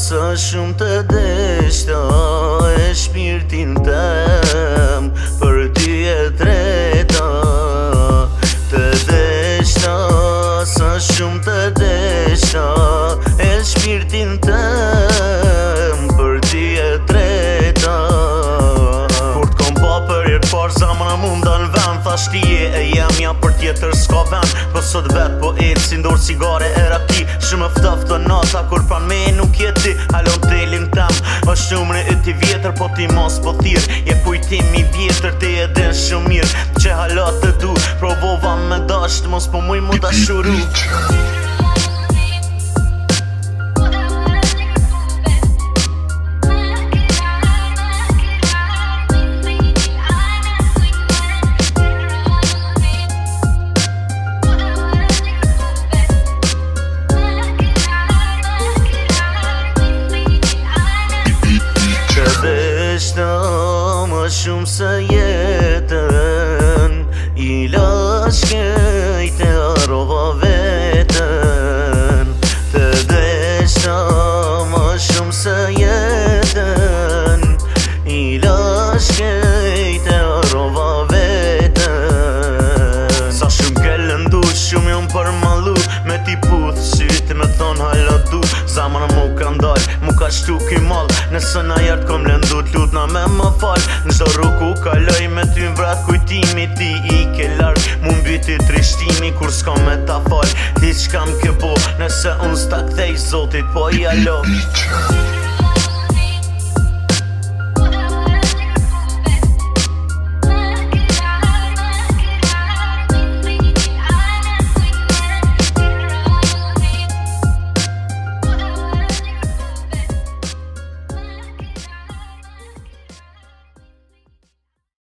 Sa shumë të deshta e shpirtin tem, për ty e drejta. Të deshta, sa shumë të deshta e shpirtin tem, për ty e drejta. Kur t'kom pa për jetë par zamra mu m'dan vend, thash ti e jemja për tjetër s'ka vend. Po sot vet po ecë si ndor cigare e raki, shumë ftoftë të nata kur pran me nuk jeti. Halon telin tem, është numri e ti vjetër, po ti mos po thirë. Je kujtim i vjetër, ti e din shumë mirë që hala të du. Provova me dasht, mos po muj mu dashuru. Më shumë se jetën i lash kejt e arrova vetën. Të deshta më shumë se jetën i lash kejt e arrova vetën. Sa shumë kellën du, shumë jom për malu, me ti puth sytë me thonë hala du. Zamra mu ka ndal, mu ka shtu ki mal, nëse na jart kom lëndu t'lutna me më fal. Nëshdo rruku kaloj me ty vrat kujtimi, ti i ke larg, mu mbyti trishtimi kur s'ka me ta fal. Ti qka m'ke bo, nëse unë s'ta kthej zotit po jalo.